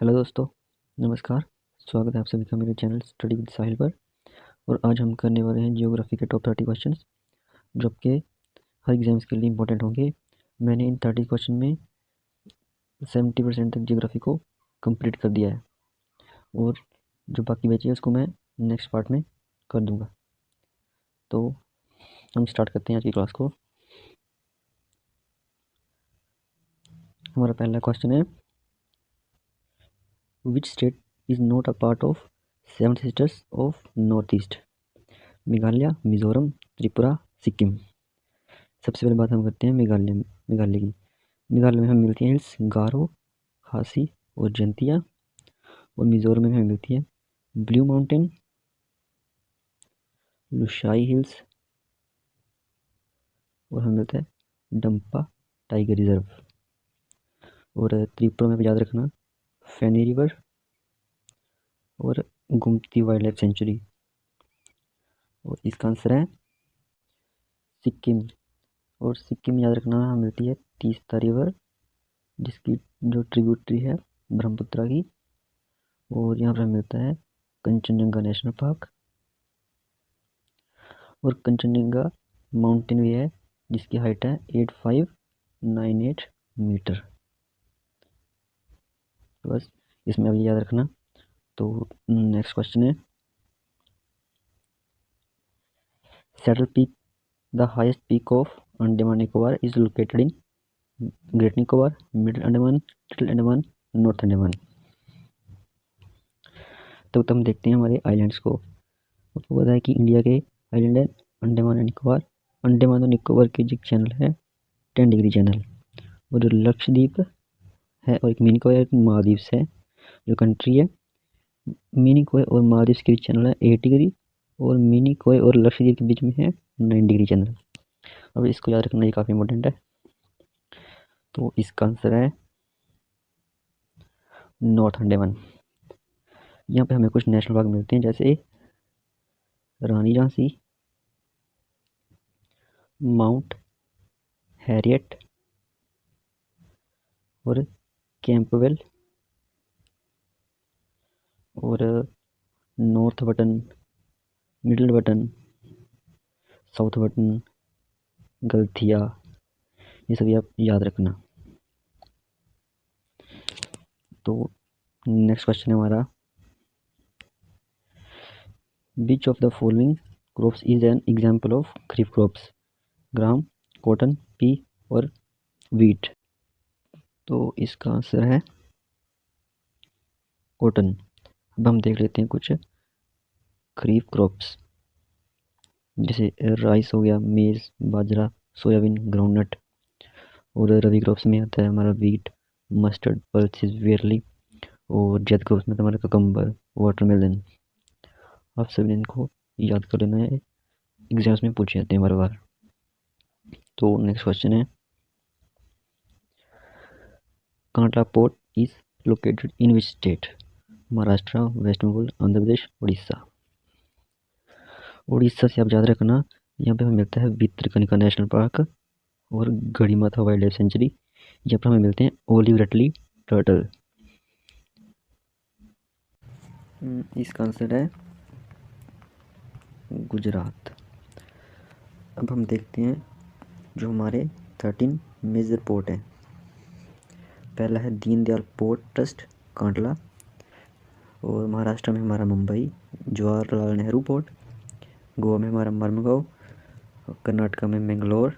Hello दोस्तों, नमस्कार। स्वागत है आप सभी का मेरे चैनल स्टडी विद साहिल पर। और आज हम करने वाले हैं जियोग्राफी के टॉप 30 क्वेश्चंस जो आपके हर एग्जाम्स के लिए इंपॉर्टेंट होंगे। मैंने इन 30 क्वेश्चन में 70% तक जियोग्राफी को कंप्लीट कर दिया है और जो बाकी बचे हैं उसको मैं नेक्स्ट पार्ट में कर दूंगा। तो हम स्टार्ट करते हैं आज की क्लास को। हमारा पहला क्वेश्चन है, which state is not a part of seven sisters of north east? Meghalaya, Mizoram, Tripura, Sikkim. सबसे पहले बात हम करते हैं मेघालय की। मेघालय में हमें मिलती है हिल्स गारो, खासी और जयंतिया। और मिजोरम में हमें मिलती है ब्लू माउंटेन, लुशाई हिल्स और हमें मिलता है डंपा टाइगर रिजर्व। और त्रिपुरा में भी याद रखना फैनी रिवर और गुमती वाइल्ड लाइफ सेंचुरी। और इसका आंसर है सिक्किम। और सिक्किम में याद रखना हमें मिलती है तीस्ता रिवर, जिसकी जो ट्रिब्यूटरी है ब्रह्मपुत्रा की। और यहाँ पर हमें मिलता है कंचनजंगा नेशनल पार्क और कंचनजंगा माउंटेन भी है, जिसकी हाइट है 8598 मीटर। बस इसमें अभी याद रखना। तो नेक्स्ट क्वेश्चन है, saddle peak the highest peak of Andaman Nicobar is located in great Nicobar, middle Andaman, little Andaman, north Andaman. तो हम देखते हैं हमारे आइलैंड्स को। आपको पता है कि इंडिया के आइलैंड है अंडमान एंड निकोबार। अंडमान और निकोबार के जो चैनल है 10 डिग्री चैनल। और जो लक्षद्वीप है और एक मिनी कोय एक मालदीव्स है जो कंट्री है। मिनी कोय और मालदीव्स के बीच चैनल है 8 डिग्री और मिनी कोय और लक्षद्वीप के बीच में है 9 डिग्री चैनल। अब इसको याद रखना, ये काफ़ी इंपॉर्टेंट है। तो इसका आंसर है नॉर्थ अंडमान। यहाँ पे हमें कुछ नेशनल पार्क मिलते हैं, जैसे रानी झांसी, माउंट हैरियट और कैंपवेल और North Button, Middle Button, South Button, Galathea. ये सभी आप याद रखना। तो नेक्स्ट क्वेश्चन है हमारा, विच of the following crops is an example of kharif crops? Gram, cotton, P और वीट। तो इसका आंसर है कॉटन। अब हम देख लेते हैं कुछ खरीफ क्रॉप्स, जैसे राइस हो गया, मेज, बाजरा, सोयाबीन, ग्राउंडनट। और रबी क्रॉप्स में आता है हमारा वीट, मस्टर्ड, पल्सेस, वेयरली। और जैद क्रॉप्स में हमारा ककम्बर, वाटरमेलन। आप सभी ने इनको याद कर लेना है, एग्जाम्स में पूछे जाते हैं बार बार। तो नेक्स्ट क्वेश्चन है, Kandla port is located in which state? Maharashtra, West Bengal, Andhra Pradesh, Orissa. Orissa से आप याद रखना, यहाँ पे हमें मिलता है भितरकनिका नेशनल पार्क और गढ़ीमाथा वाइल्ड लाइफ सेंचुरी। यहाँ पर हमें मिलते हैं ओलिव रटली टर्टल। इसका आंसर है गुजरात। अब हम देखते हैं जो हमारे 13 मेजर पोर्ट हैं। पहला है दीनदयाल पोर्ट ट्रस्ट कांडला। और महाराष्ट्र में हमारा मुंबई जवाहरलाल नेहरू पोर्ट। गोवा में हमारा मर्मगांव, कर्नाटका में मैंगलोर,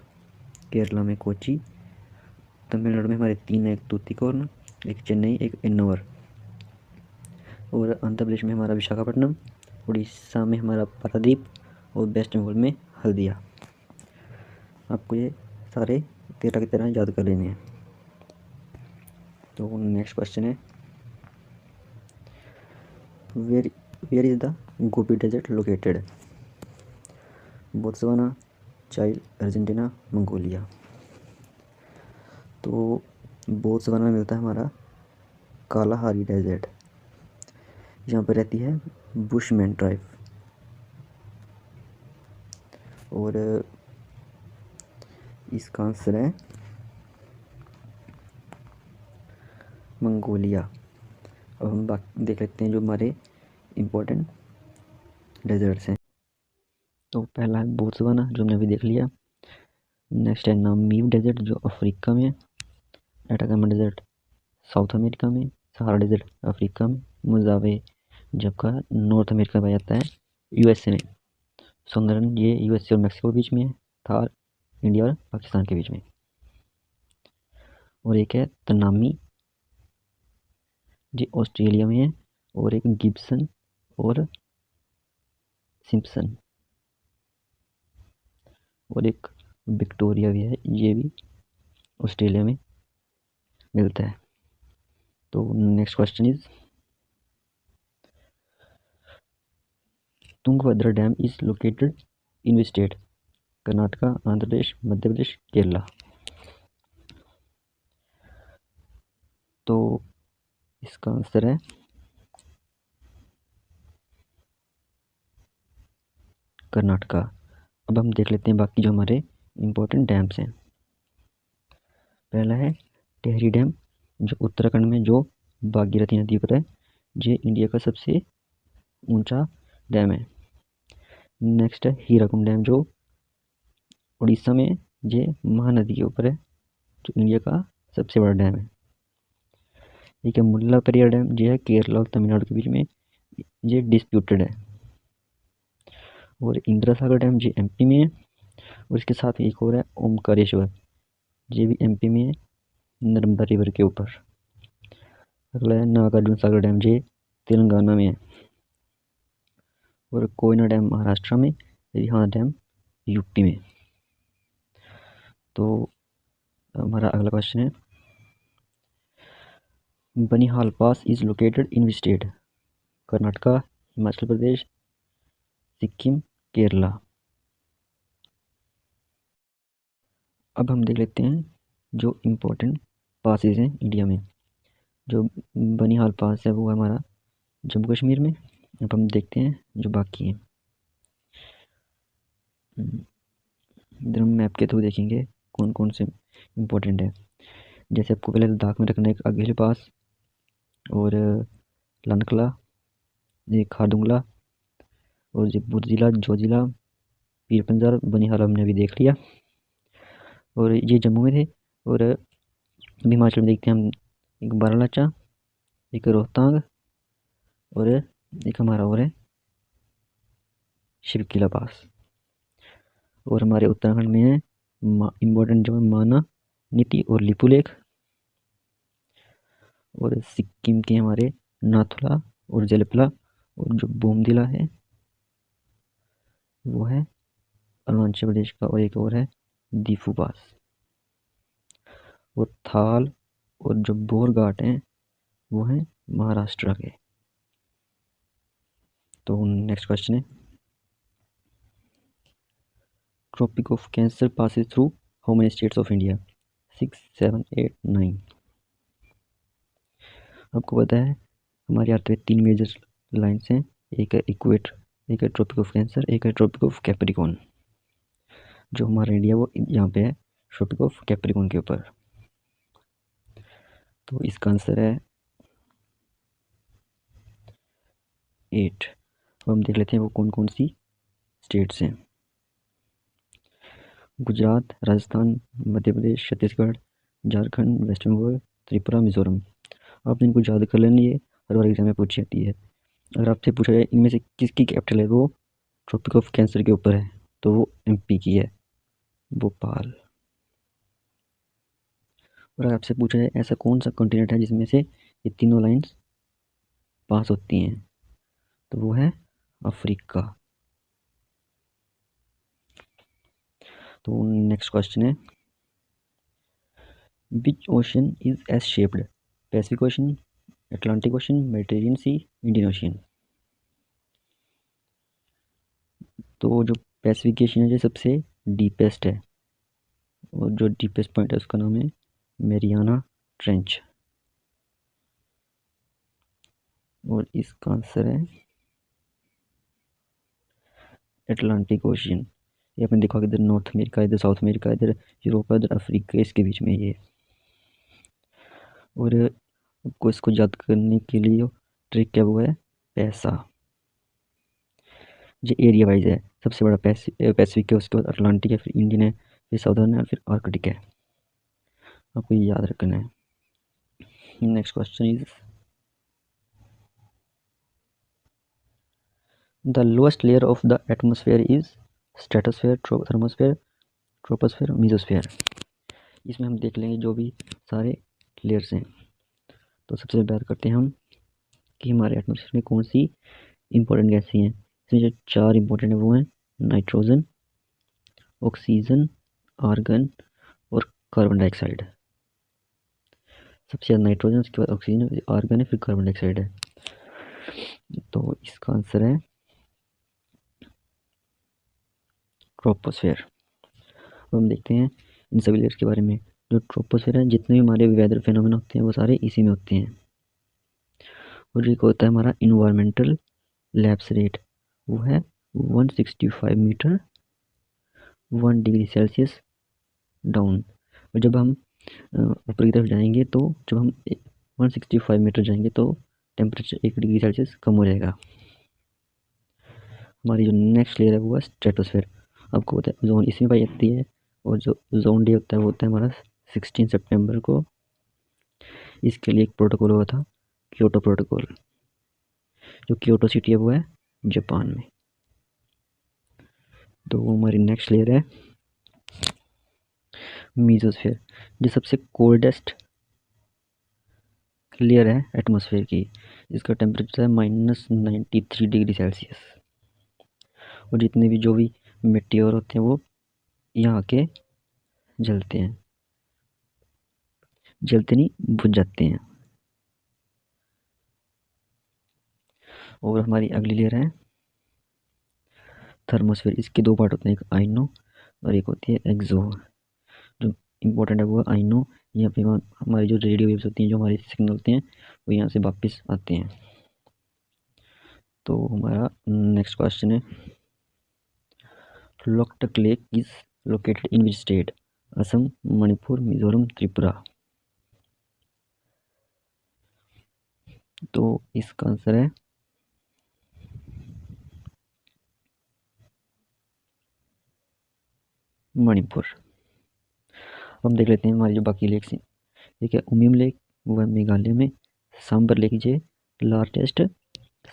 केरला में कोची, तमिलनाडु में हमारे 3 हैं, एक तूतीकोरन, एक चेन्नई, एक एन्नोवर। और आंध्र प्रदेश में हमारा विशाखापट्टनम, उड़ीसा में हमारा पारादीप और वेस्ट बंगाल में हल्दिया। आपको ये सारे 13 की तरह याद कर लेने हैं। तो नेक्स्ट क्वेश्चन है, where is the Gobi desert located? Botswana, child, Argentina, Mongolia. तो बोत्सवाना में मिलता है हमारा कालाहारी डेजर्ट। यहाँ पर रहती है बुशमैन ट्राइब। और इसका आंसर है मंगोलिया। अब हम बाकी देख लेते हैं जो हमारे इम्पोर्टेंट डेजर्ट्स हैं। तो पहला है बोत्सवाना, जो हमने अभी देख लिया। नेक्स्ट है नामीब डेजर्ट, जो अफ्रीका में है। एटाकामा डेजर्ट साउथ अमेरिका में। सहारा डेजर्ट अफ्रीका में। मोजावे जबकि नॉर्थ अमेरिका में जाता है, यूएसए में। सुंदरन ये यूएसए और मैक्सिको के बीच में है। थार इंडिया और पाकिस्तान के बीच में। और एक है तनामी, ये ऑस्ट्रेलिया में है। और एक गिब्सन और सिम्पसन, और एक विक्टोरिया भी है, ये भी ऑस्ट्रेलिया में मिलता है। तो next question is Tungabhadra dam is located in which state? Karnataka, Andhra Pradesh, Madhya Pradesh, Kerala. तो इसका आंसर है कर्नाटका। अब हम देख लेते हैं बाकी जो हमारे इम्पोर्टेंट डैम्स हैं। पहला है टेहरी डैम, जो उत्तराखंड में जो भागीरथी नदी पर है। ये इंडिया का सबसे ऊंचा डैम है। नेक्स्ट है हीराकुंड डैम, जो उड़ीसा में, ये महानदी के ऊपर है, जो इंडिया का सबसे बड़ा डैम है। एक है मुल्ला पेरियार डैम, ये है केरला और तमिलनाडु के बीच में, ये डिस्प्यूटेड है। और इंदिरा सागर डैम ये एमपी में है। और इसके साथ एक और है ओमकारेश्वर, ये भी एमपी में है, नर्मदा रिवर के ऊपर। अगला है नागार्जुन सागर डैम, ये तेलंगाना में है। और कोयना डैम महाराष्ट्र में, रिहांद डैम यूपी में। तो हमारा अगला क्वेश्चन है Banihal pass is located in which state? Karnataka, Himachal Pradesh, Sikkim, Kerala. अब हम देख लेते हैं जो इम्पोर्टेंट पासेस हैं इंडिया में। जो बनिहाल पास है वो है हमारा जम्मू कश्मीर में। अब हम देखते हैं जो बाकी हैं। इधर हम मैप के थ्रू देखेंगे कौन कौन से इम्पोर्टेंट है। जैसे आपको पहले लद्दाख में रखना है अगेली पास, और लनकला, ये खारदुंगला, और ये बुर्जिला, जोजिला, पीर पंजाल, बनिहाल हमने अभी देख लिया। और ये जम्मू में थे। और अभी हिमाचल में देखते हैं हम, एक बारालाचा, एक रोहतांग, और एक हमारा और है शिवकिला पास। और हमारे उत्तराखंड में है इम्पोर्टेंट जो है माना, नीति और लिपुलेख। और सिक्किम के हमारे नाथुला और जलपला। और जो बोमदिला है वो है अरुणाचल प्रदेश का। और एक और है दीफू पास। और थाल और जो बोर घाट हैं वो हैं महाराष्ट्र के। तो नेक्स्ट क्वेश्चन है tropic of cancer passes through how many states of India? 6, 7, 8, 9। आपको पता है हमारे यहाँ पे 3 मेजर लाइन्स हैं। एक है इक्वेटर, एक है ट्रॉपिक ऑफ कैंसर, एक है ट्रॉपिक ऑफ कैप्रिकॉर्न। जो हमारा इंडिया वो यहाँ पे है ट्रॉपिक ऑफ कैप्रिकॉर्न के ऊपर। तो इसका आंसर है 8। अब हम देख लेते हैं वो कौन कौन सी स्टेट्स हैं। गुजरात, राजस्थान, मध्य प्रदेश, छत्तीसगढ़, झारखंड, वेस्ट बंगाल, त्रिपुरा, मिजोरम। आप इनको याद कर लेना, ये हर बार एग्जाम में पूछी जाती है। अगर आपसे पूछा जाए इनमें से किसकी कैपिटल है वो ट्रॉपिक ऑफ कैंसर के ऊपर है, तो वो एमपी की है, भोपाल। और अगर आपसे पूछा जाए ऐसा कौन सा कॉन्टिनेंट है जिसमें से ये तीनों लाइंस पास होती हैं, तो वो है अफ्रीका। तो नेक्स्ट क्वेश्चन है which ocean is S shaped? Pacific Ocean, Atlantic Ocean, Mediterranean Sea, Indian Ocean. तो जो पैसिफिक ओशन है ये सबसे डीपेस्ट है, और जो डीपेस्ट पॉइंट है उसका नाम है मेरियाना ट्रेंच। और इसका आंसर है अटलांटिक ओशियन। ये आपने देखा कि इधर नॉर्थ अमेरिका, इधर साउथ अमेरिका, इधर यूरोप, इधर अफ्रीका, इसके बीच में ये। और आपको इसको याद करने के लिए ट्रिक क्या हुआ है, पैसा। ये एरिया वाइज है, सबसे बड़ा पैसिफिक है, उसके बाद अटलांटिक है, फिर इंडियन है, फिर साउदर्न है और फिर आर्कटिक है। आपको ये याद रखना है। Next question is the lowest layer of the atmosphere is stratosphere, thermosphere, troposphere, mesosphere. इसमें हम देख लेंगे जो भी सारे लेयर्स हैं। तो सबसे पहले बात करते हैं हम कि हमारे एटमोसफेयर में कौन सी इंपॉर्टेंट गैसें हैं। इसमें जो 4 इंपॉर्टेंट है वो हैं नाइट्रोजन, ऑक्सीजन, आर्गन और कार्बन डाइऑक्साइड। सबसे ज़्यादा नाइट्रोजन, उसके बाद ऑक्सीजन, आर्गन है, फिर कार्बन डाइऑक्साइड है। तो इसका आंसर है ट्रोपोस्फेयर। अब हम देखते हैं इन सभी लेयर्स के बारे में। जो ट्रोपोस्फेयर है, जितने भी हमारे वेदर फिनोमेना होते हैं वो सारे इसी में होते हैं। और एक होता है हमारा इन्वायरमेंटल लैप्स रेट, वो है 165 मीटर 1 डिग्री सेल्सियस डाउन। और जब हम ऊपर की तरफ जाएंगे तो जब हम 165 मीटर जाएंगे तो टेम्परेचर 1 डिग्री सेल्सियस कम हो जाएगा। हमारी जो नेक्स्ट लेयर है वो है स्ट्रेटोस्फेयर। आपको पता है जोन इसमें पाई जाती है, और जो जोन डे होता है वो होता है हमारा 16 सितंबर को। इसके लिए एक प्रोटोकॉल हुआ था, क्योटो प्रोटोकॉल। जो क्योटो सिटी है वो है जापान में। तो वो हमारी नेक्स्ट लेयर है मीजोस्फेयर, जो सबसे कोल्डेस्ट लेयर है एटमॉस्फेयर की। इसका टेम्परेचर है -93 डिग्री सेल्सियस। और जितने भी जो भी मेटेओर होते हैं वो यहाँ आके जलते हैं, जलते नहीं बुझ जाते हैं। और हमारी अगली लेयर है थर्मोस्फेयर। इसके 2 पार्ट होते हैं, एक आइनो और एक होती है एक्सो। जो इम्पोर्टेंट है वो आइनो, यहाँ पे हमारी जो रेडियो वेव्स होती हैं, जो हमारे सिग्नल होते हैं वो यहाँ से वापस आते हैं। तो हमारा नेक्स्ट क्वेश्चन है Loktak lake is located in which state, Assam, Manipur, Mizoram, Tripura. तो इसका आंसर है मणिपुर। हम देख लेते हैं हमारी जो बाकी लेक्स हैं। ठीक है, उमियम लेक वो है मेघालय में। सांबर लेक ये लार्जेस्ट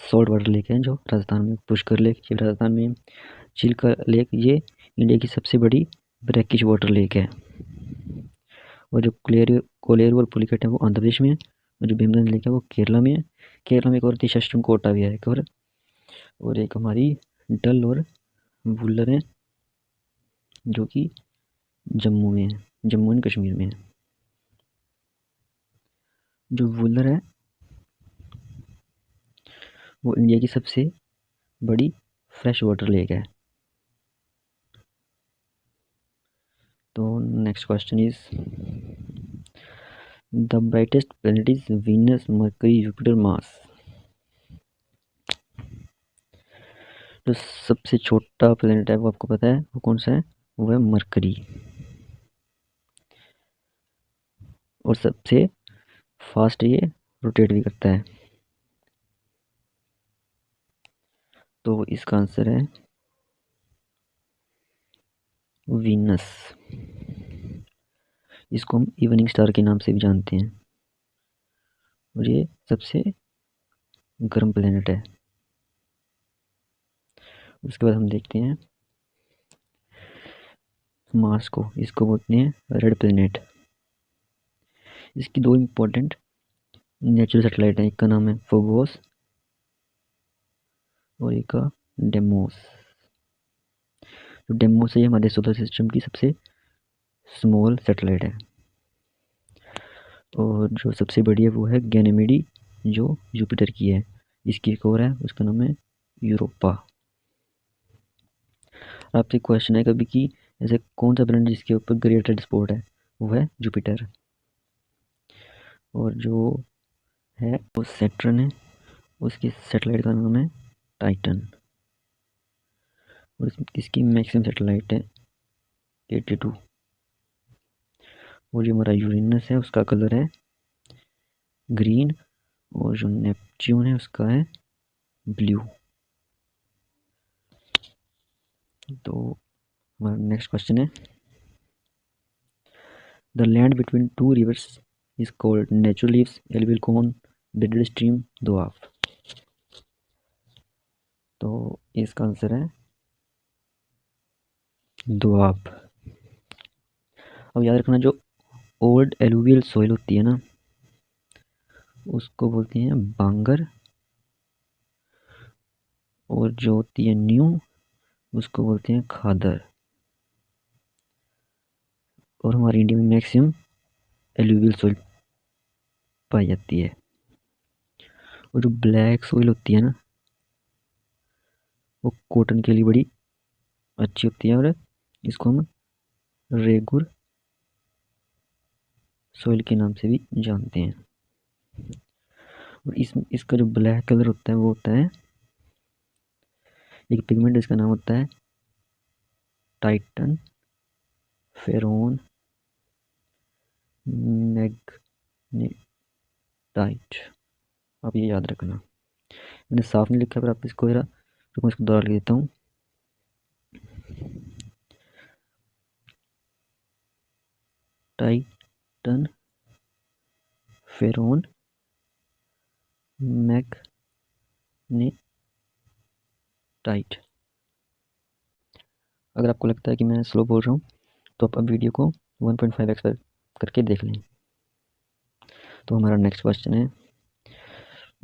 सॉल्ट वाटर लेक है जो राजस्थान में। पुष्कर लेक ये राजस्थान में। चिल्का लेक ये इंडिया की सबसे बड़ी ब्रैकिश वाटर लेक है। और जो कोलेरू और पुलिकट है वो आंध्र प्रदेश में है। और जो भीमगंज लेक है वो केरला में है। केरला में एक और तीसरा कोटा भी है एक और एक हमारी डल और वुलर है जो कि जम्मू में है, जम्मू एंड कश्मीर में है। जो वुलर है वो इंडिया की सबसे बड़ी फ्रेश वाटर लेक है। तो next question is the brightest planet is Venus, mercury, Jupiter, Mars. जो सबसे छोटा प्लैनेट है वो आपको पता है वो कौन सा है, वो है मरकरी। और सबसे फास्ट ये रोटेट भी करता है। तो इसका आंसर है वीनस। इसको हम इवनिंग स्टार के नाम से भी जानते हैं। और ये सबसे गर्म प्लेनेट है। उसके बाद हम देखते हैं मार्स को, इसको बोलते हैं रेड प्लेनेट। इसकी 2 इम्पोर्टेंट नेचुरल सैटेलाइट हैं, एक का नाम है फोबोस और एक का डेमोस। तो डेमोस है हमारे सोलर सिस्टम की सबसे स्मॉल सैटेलाइट है। और जो सबसे बड़ी है वो है गैनेमेडी जो जुपिटर की है। इसकी एक और है उसका नाम है यूरोपा। आपसे क्वेश्चन है कभी कि ऐसे कौन सा प्लैनेट जिसके ऊपर ग्रेटर स्पॉट है, वो है जुपिटर। और जो है वो सैटर्न है, उसकी सैटेलाइट का नाम है टाइटन। और इसकी मैक्सिमम सैटेलाइट है 82। और जो हमारा यूरेनस है उसका कलर है ग्रीन, और जो नेपच्यून है उसका है ब्लू। तो हमारा नेक्स्ट क्वेश्चन है, the land between two rivers is called natural leaves, alluvial con, bedded stream, doab. तो इसका आंसर है दोआब। अब याद रखना, जो ओल्ड एलुवियल सॉइल होती है ना, उसको बोलते हैं बांगर, और जो होती है न्यू, उसको बोलते हैं खादर। और हमारे इंडिया में मैक्सिमम एलुवियल सॉइल पाई जाती है। और जो ब्लैक सॉइल होती है ना, वो कॉटन के लिए बड़ी अच्छी होती है, और इसको हम रेगुर सॉइल के नाम से भी जानते हैं। और इसका जो ब्लैक कलर होता है वो होता है एक पिगमेंट, इसका नाम होता है टाइटन फेरोन मैग्नेटाइट। आप ये याद रखना, मैंने साफ नहीं लिखा, पर आप इसको जरा तो इसको दोहरा लिख देता हूँ। Titaniferous magnetite. अगर आपको लगता है कि मैं स्लो बोल रहा हूँ, तो आप अब वीडियो को 1.5x पर करके देख लें। तो हमारा नेक्स्ट क्वेश्चन है,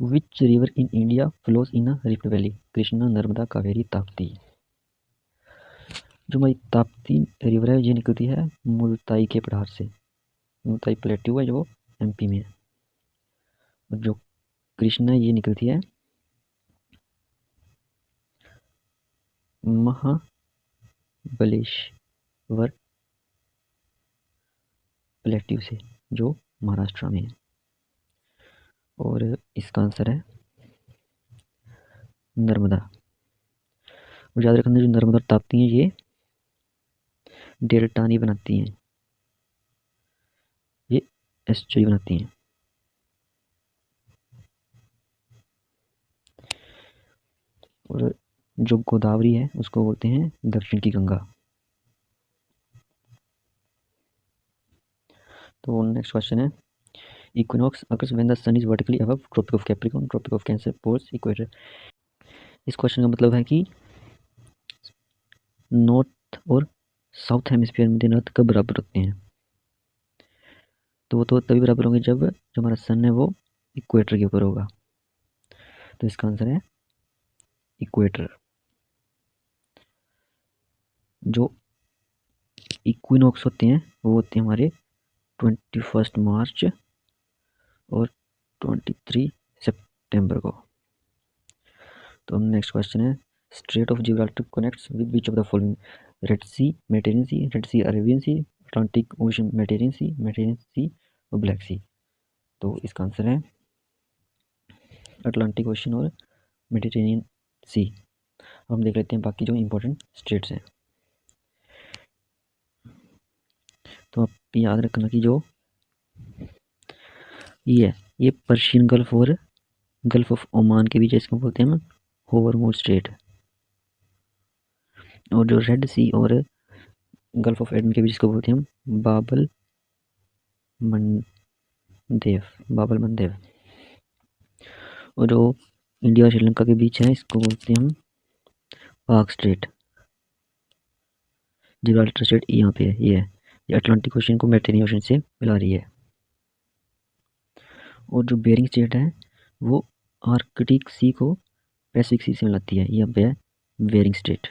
which river in India flows in a rift valley, Krishna, Narmada, Kaveri, Tapti. जो हमारी ताप्ती रिवर है, ये निकलती है मुल्ताई के पठार से। मुल्ताई प्लेट्यू है जो एमपी में है। और जो कृष्णा, ये निकलती है महाबलेश्वर प्लेट्यू से, जो महाराष्ट्र में है। और इसका आंसर है नर्मदा। और याद रखना, जो नर्मदा और ताप्ती हैं, ये डेल्टा नहीं बनाती हैं, ये एस्चुरी बनाती हैं। और जो गोदावरी है, उसको बोलते हैं दक्षिण की गंगा। तो नेक्स्ट क्वेश्चन है, equinox occurs when the sun is vertically above tropic of capricorn, tropic of cancer, poles, equator. इस क्वेश्चन का मतलब है कि नॉर्थ और साउथ हेमिस्फीयर में दिन रात कब बराबर होते हैं। तो वो तो तभी बराबर होंगे जब जो हमारा सन है वो इक्वेटर के ऊपर होगा। तो इसका आंसर है इक्वेटर। जो इक्विनॉक्स होते हैं वो होते हैं हमारे 21 मार्च और 23 सितंबर को। तो नेक्स्ट क्वेश्चन है, Strait of Gibraltar connects with which of the following, Red Sea, Mediterranean Sea, Red Sea Arabian Sea, Atlantic Ocean Mediterranean Sea और ब्लैक सी। तो इसका आंसर है अटलांटिक ओशन और मेडिटेरियन सी। हम देख लेते हैं बाकी जो इम्पोर्टेंट स्टेट्स हैं। तो आप याद रखना कि जो ये पर्शियन गल्फ और गल्फ ऑफ ओमान के बीच, इसको बोलते हैं हम होवरमोर स्ट्रेट। और जो रेड सी और गल्फ ऑफ एडन के बीच, इसको बोलते हैं हम बाबल मंदेव। और जो इंडिया और श्रीलंका के बीच है, इसको बोलते हैं हम पाक स्ट्रेट। जिब्राल्टर स्ट्रेट यहाँ पे है, ये अटलांटिक ओशन को मेडिटेरियन ओशन से मिला रही है। और जो बेरिंग स्ट्रेट है, वो आर्कटिक सी को पैसिफिक सी से मिलाती है, यहाँ पे है बेरिंग स्ट्रेट।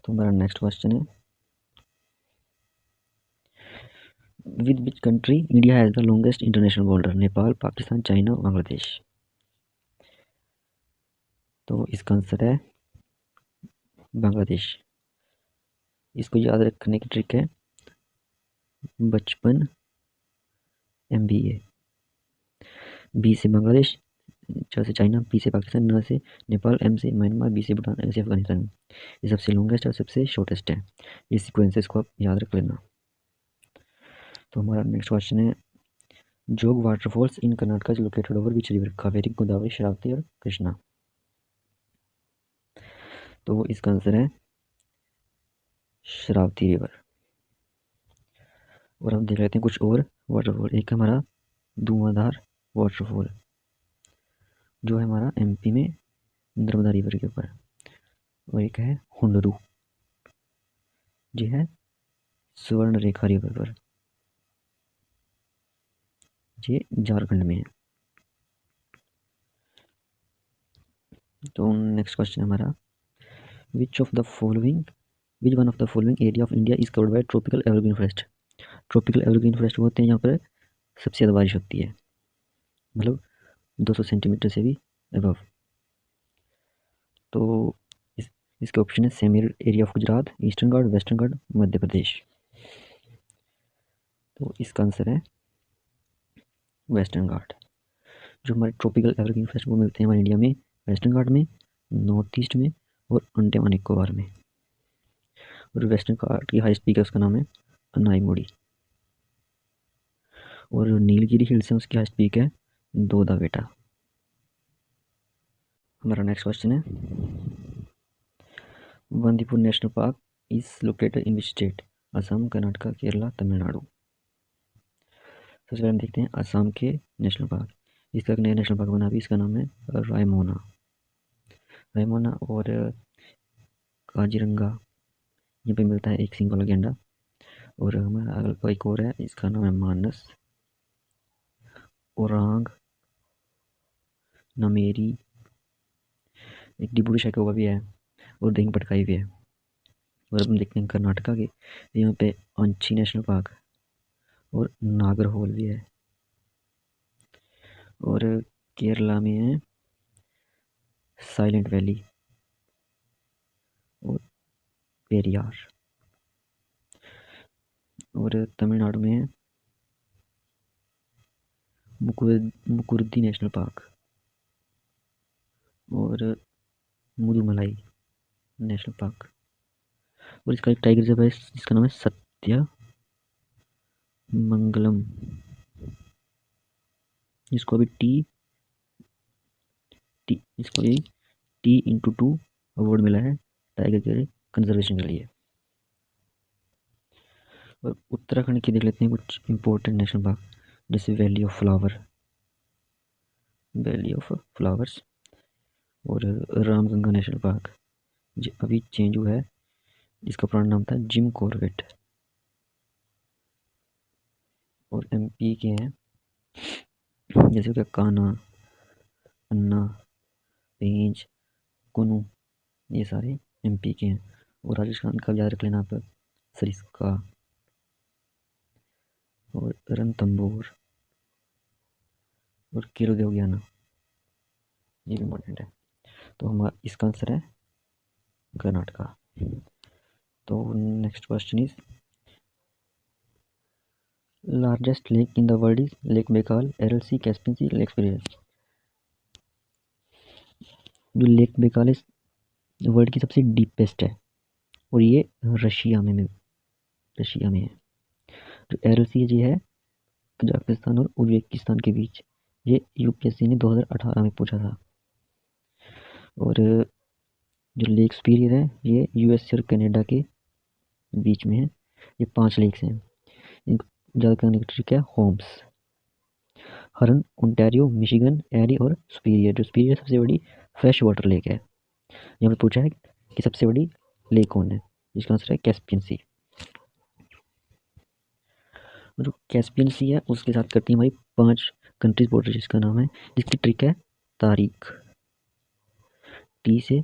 तो हमारा नेक्स्ट क्वेश्चन है, with which country India has the longest international border, Nepal, Pakistan, China, Bangladesh. तो इसका आंसर है बांग्लादेश। इसको याद रखने की ट्रिक है बचपन MBA। बी से बांग्लादेश, च से चाइना, पी से पाकिस्तान, न से नेपाल, M से म्यांमार, बी से भूटान, से अफगानिस्तान। ये सबसे लॉन्गेस्ट और सबसे शॉर्टेस्ट है। इस सीक्वेंसेस को आप याद रख लेना। तो हमारा नेक्स्ट क्वेश्चन है, जोग waterfalls in Karnataka is located over which river? Kaveri, Godavari, Sharavati और कृष्णा। तो इसका आंसर है शरावती रिवर। और हम देख लेते हैं कुछ और वाटरफॉल। एक हमारा धुआंधार वाटरफॉल जो है हमारा एमपी में नर्मदा रिवर के ऊपर। और एक है हुंडरू जो है स्वर्ण रेखा रिवर पर, ये झारखंड में है। तो नेक्स्ट क्वेश्चन हमारा, which one of the following area of India is covered by tropical evergreen forest? Tropical evergreen forest वो होते हैं यहाँ पर सबसे ज़्यादा बारिश होती है, मतलब 200 सेंटीमीटर से भी अबव। तो इसके ऑप्शन है semi area of Gujarat, Eastern Ghat, Western Ghat, Madhya Pradesh. तो इसका आंसर है वेस्टर्न घाट। जो हमारे ट्रॉपिकल एवरग्रीन फॉरेस्ट वो मिलते हैं हमारे इंडिया में वेस्टर्न घाट में, नॉर्थ ईस्ट में और अंडमान निकोबार में। और वेस्टर्न घाट की हाईएस्ट पीक है, उसका नाम है अनाईमुड़ी। और नीलगिरी हिल्स है, उसकी हाईएस्ट पीक है दोदा बेटा। हमारा नेक्स्ट क्वेश्चन है, Bandipur national park is located in which state? Assam, Karnataka, Kerala, Tamil Nadu. सबसे पहले हम देखते हैं असम के नेशनल पार्क। इसका एक नया नेशनल पार्क बना भी, इसका नाम है रायमोना। और काजीरंगा यहाँ पे मिलता है एक सिंग वाला गेंडा। और हमारा अगल एक और है, इसका नाम है मानस, ओरांग, नमेरी, एक डिब्रू सैखोवा भी है और दिंग पटकाई भी है। और अब हम देखते हैं कर्नाटका के, यहाँ पे अंशी नेशनल पार्क और नागरहोल भी है। और केरला में है साइलेंट वैली और पेरियार। और तमिलनाडु में है मुकुर्दी नेशनल पार्क और मुदुमलाई नेशनल पार्क। और इसका एक टाइगर रिजर्व है जिसका नाम है सत्या मंगलम। इसको अभी इसको भी T/2 अवार्ड मिला है टाइगर के कंजर्वेशन के लिए। और उत्तराखंड की देख लेते हैं कुछ इंपॉर्टेंट नेशनल पार्क, जैसे वैली ऑफ फ्लावर्स और रामगंगा नेशनल पार्क जो अभी चेंज हुआ है, जिसका पुराना नाम था जिम कॉर्बेट। और एमपी के हैं जैसे कि कान्हा, अन्ना, पेंच, कुनू, ये सारे एमपी के हैं। और राजस्थान का याद रख लेना आप, सरिस्का और रणथंभौर और किरगियोगियाना, ये भी इम्पोर्टेंट है। तो हमारा इसका आंसर है कर्नाटका। तो next question is, largest lake in the world is Lake Baikal, Aral Sea, Caspian Sea, Lake Superior. जो लेक बेकाल है वर्ल्ड की सबसे डीपेस्ट है और ये रशिया में है। जो एरल सी जी है कजाकिस्तान और उज्बेकिस्तान के बीच, ये यूपीएससी ने 2018 में पूछा था। और जो लेक सुपीरियर है ये यूएसए और कनाडा के बीच में है। ये 5 लेक्स हैं। इनको ज़्यादा करने की ट्रिक है होम्स, हरन, ओंटारियो, मिशिगन, एरी और सुपीरियर। जो सुपीरियर सबसे बड़ी फ्रेश वाटर लेक है। यहाँ पर पूछा है कि सबसे बड़ी लेक कौन है, जिसका आंसर है कैस्पियन सी। जो कैस्पियन सी है उसके साथ करती है हमारी 5 कंट्रीज बॉर्डर, जिसका नाम है, जिसकी ट्रिक है तारीख। टी से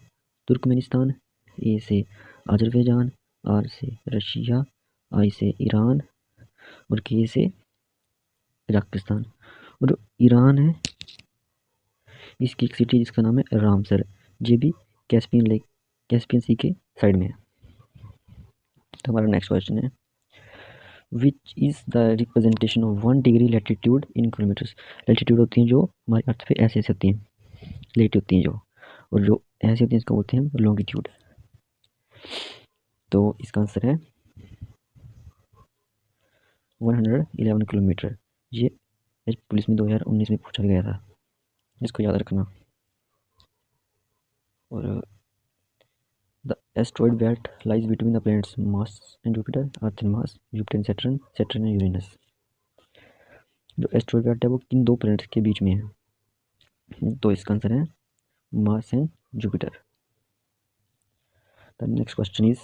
तुर्कमेनिस्तान, ए से अजरबैजान, आर से रशिया, आई से ईरान और के से कजाकिस्तान। और ईरान है, इसकी एक सिटी जिसका नाम है रामसर, ये भी कैस्पियन सी के साइड में है। तो हमारा नेक्स्ट क्वेश्चन है, which is the representation of 1 degree latitude in kilometres? Latitude होती हैं जो हमारे अर्थ पे ऐसे होती हैं, लेटी होती हैं जो, और जो ऐसे होती हैं इसको बोलते हैं लॉन्गिट्यूड। तो इसका आंसर है 111 किलोमीटर। ये पुलिस में 2019 में पूछा गया था, इसको याद रखना। और the asteroid belt lies between the planets Mars and Jupiter, earth and Mars, Jupiter and Saturn, Saturn and Uranus. जो एस्ट्रॉइड बेल्ट है वो किन दो प्लैनेट्स के बीच में है? तो इसका आंसर है Mars and Jupiter. The next question is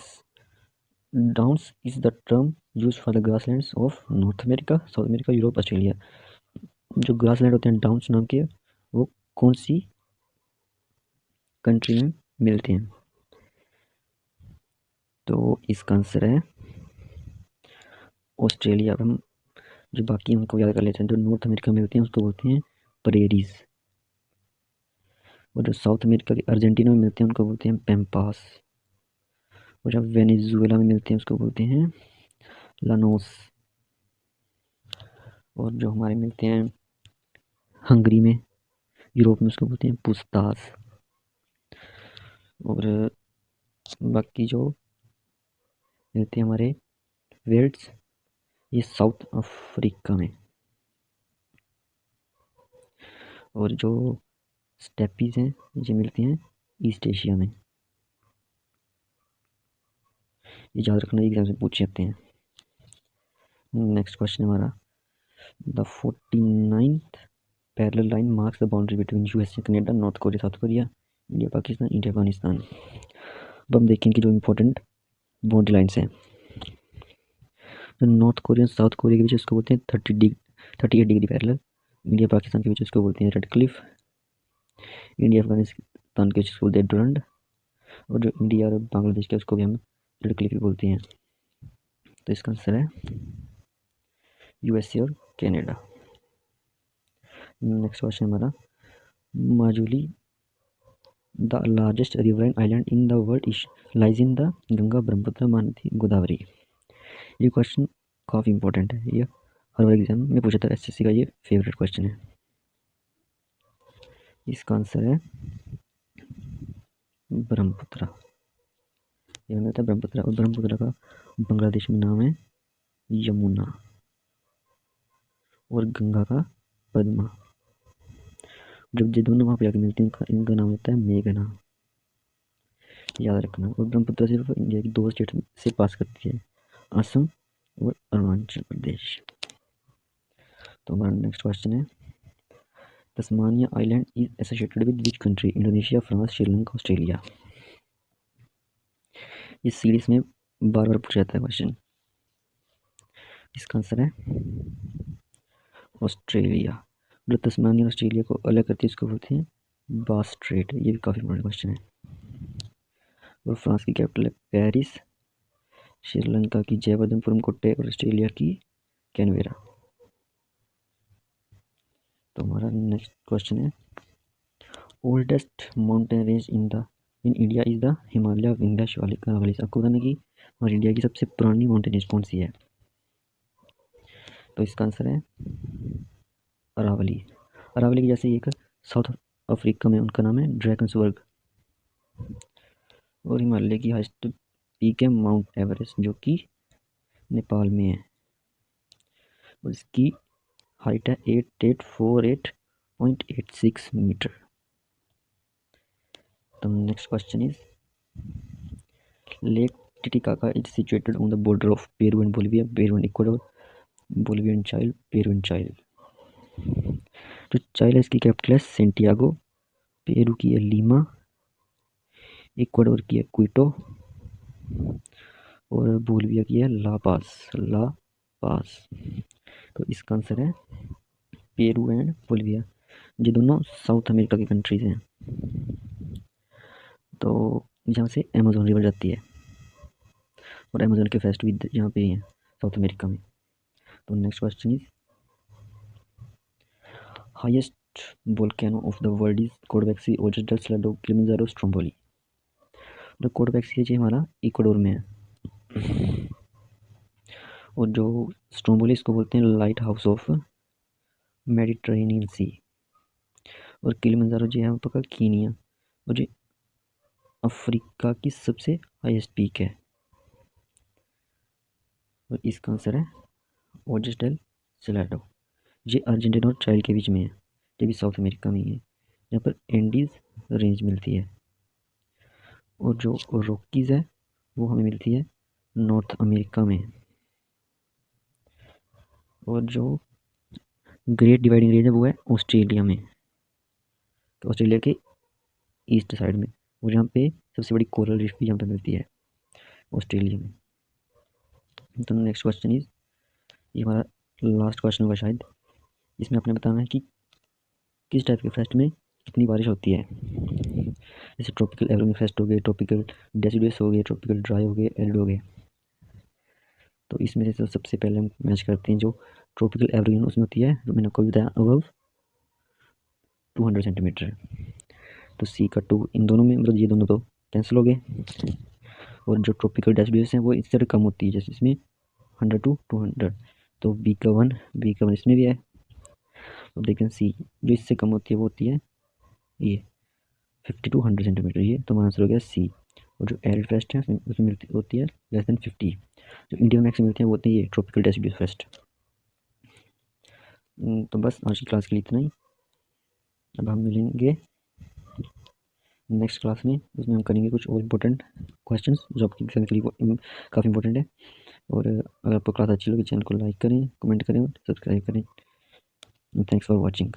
downs is the term use for the grasslands of north America, south America, Europe, Australia. जो ग्रासलैंड होते हैं डाउन्स नाम के, वो कौन सी कंट्री में मिलते हैं? तो इसका आंसर है ऑस्ट्रेलिया। अब हम जो बाकी हैं उनको याद कर लेते हैं। जो नॉर्थ अमेरिका में मिलते हैं उसको बोलते हैं प्रेरीज, और जो साउथ अमेरिका के अर्जेंटीना में मिलते हैं उनको बोलते हैं पैम्पास, और जब वेनेजुएला में मिलते हैं उसको बोलते हैं लानोस, और जो हमारे मिलते हैं हंगरी में, यूरोप में, उसको बोलते हैं पुस्तास। और बाकी जो मिलते हैं हमारे वेल्ड्स, ये साउथ अफ्रीका में। और जो स्टेपीज हैं ये मिलते हैं ईस्ट एशिया में। ये याद रखना, एग्जाम से पूछ जाते हैं। नेक्स्ट क्वेश्चन हमारा, the 49th parallel line marks the boundary between USA, Canada, north Korea, south Korea, India Pakistan, India Afghanistan. अब हम देखेंगे जो इम्पोर्टेंट बाउंड्री लाइन्स हैं। जो नॉर्थ कोरिया साउथ कोरिया के बीच उसको बोलते हैं 38 डिग्री पैरेलल। इंडिया पाकिस्तान के बीच उसको बोलते हैं रेड क्लिफ। इंडिया अफगानिस्तान के बीच उसको बोलते हैं डुरंड। और जो इंडिया और बांग्लादेश के उसको भी हम रेड क्लिफ ही बोलते हैं। तो इसका आंसर है यूएसए और कनाडा। नेक्स्ट क्वेश्चन हमारा, Majuli the largest riverine island in the world lies in the Ganga, Brahmaputra, Mahanadi, Godavari. ये क्वेश्चन काफ़ी इंपॉर्टेंट है, ये हर बार एग्जाम में पूछा था, एसएससी का ये फेवरेट क्वेश्चन है। इसका आंसर है ब्रह्मपुत्र। ये होता है ब्रह्मपुत्र, और ब्रह्मपुत्र का बांग्लादेश में नाम है यमुना, और गंगा का पद्मा। जब ये दोनों वहाँ पे जाके मिलते हैं इनका नाम होता है मेघना, याद रखना। और ब्रह्मपुत्र सिर्फ इंडिया की 2 स्टेट से पास करती है, असम और अरुणाचल प्रदेश। तो हमारा नेक्स्ट क्वेश्चन है, Tasmania island is associated with which country, Indonesia, France, Sri Lanka, Australia. इस सीरीज में बार बार पूछा जाता है क्वेश्चन। इसका आंसर है ऑस्ट्रेलिया। जो तस्मानिया ऑस्ट्रेलिया को अलग करती है उसको बोलते हैं बास स्ट्रेट। ये भी काफ़ी बड़ा क्वेश्चन है। और फ्रांस की कैपिटल है पेरिस, श्रीलंका की जयवर्धनपुरम कोट्टे, और ऑस्ट्रेलिया की कैनवेरा। तो हमारा नेक्स्ट क्वेश्चन है, oldest mountain range in India is the Himalaya, Vindhya, Shivalik, Aravalli. आपको बताना कि हमारी इंडिया की सबसे पुरानी माउंटेन रेंज कौन सी है? तो इसका आंसर है अरावली। अरावली की जैसे एक साउथ अफ्रीका में उनका नाम है ड्रैगन्सबर्ग। और हिमालय की हाईएस्ट पीक है माउंट एवरेस्ट, जो कि नेपाल में है, और इसकी हाइट है 8848.86 मीटर। तो next question is, lake Titicaca is situated on the border of Peru and Bolivia, Peru and Ecuador, Bolivia and चाइल, पेरू एंड चाइल। जो चाइल है इसकी कैपिटल है सेंटियागो, पेरू की है लीमा, इक्वाडोर की है क्विटो, और बोलिविया की है ला पास। तो इसका आंसर है पेरू एंड बोलिविया। ये दोनों साउथ अमेरिका की कंट्रीज हैं। तो यहाँ से अमेज़न रिवर जाती है, और अमेज़न के फेस्ट भी यहाँ पे ही हैं साउथ अमेरिका में। तो next question is, highest volcano of the world is Cotopaxi, Ojos, Salado, Kilimanjaro, Stromboli. जो कोटबैक्सी है ये हमारा इक्वाडोर में है, और जो स्ट्रोम्बोली इसको बोलते हैं लाइट हाउस ऑफ मेडिटरेनियन सी। और किलिमंजारो जो है वो पका कीनिया, और जो अफ्रीका की सबसे हाईएस्ट पीक है। और इसका आंसर है ओजस डेल सलाडो, ये अर्जेंटीना और चाइल्ड के बीच में है, ये भी साउथ अमेरिका में ही है, यहाँ पर एंडीज रेंज मिलती है। और जो रॉकीज़ है वो हमें मिलती है नॉर्थ अमेरिका में। और जो ग्रेट डिवाइडिंग रेंज है वो है ऑस्ट्रेलिया में, तो ऑस्ट्रेलिया के ईस्ट साइड में। और यहाँ पे सबसे बड़ी कोरल रीफ भी यहाँ पे मिलती है ऑस्ट्रेलिया में। तो नेक्स्ट क्वेश्चन इज, ये हमारा लास्ट क्वेश्चन होगा शायद, इसमें आपने बताना है कि किस टाइप के फेस्ट में कितनी बारिश होती है। जैसे ट्रॉपिकल एवरग्रीन फेस्ट हो गए, ट्रॉपिकल डेसिडुअस हो गए, ट्रॉपिकल ड्राई हो गए, एरिड हो गए। तो इसमें से तो सबसे पहले हम मैच करते हैं जो ट्रॉपिकल एवरग्रीन, उसमें होती है जो मैंने आपको बताया अबव 200 सेंटीमीटर। तो सी का 2 इन दोनों में, मतलब ये दोनों तो कैंसिल हो गए। और जो ट्रॉपिकल डेसिडुअस हैं वो इससे कम होती है, जैसे इसमें 100 to 200। तो बी का 1 इसमें भी है। तो देखें सी जो इससे कम होती है वो होती है ये 50 to 100 सेंटीमीटर, ये तो हमारा आंसर हो गया सी। और जो एरिड फेस्ट है उसमें मिलती होती है लेस देन 50। जो इंडियन मैक्स मिलती है वो होती है ये ट्रॉपिकल डेसिडुअस फेस्ट। तो बस आज की क्लास के लिए इतना ही। अब हम मिलेंगे नेक्स्ट क्लास में, उसमें हम करेंगे कुछ और इम्पोर्टेंट क्वेश्चंस जो आपकी एग्जाम के लिए काफ़ी इंपॉर्टेंट है। और अगर आपको क्लास अच्छी लगी चैनल को लाइक करें, कमेंट करें और सब्सक्राइब करें। Thanks for watching.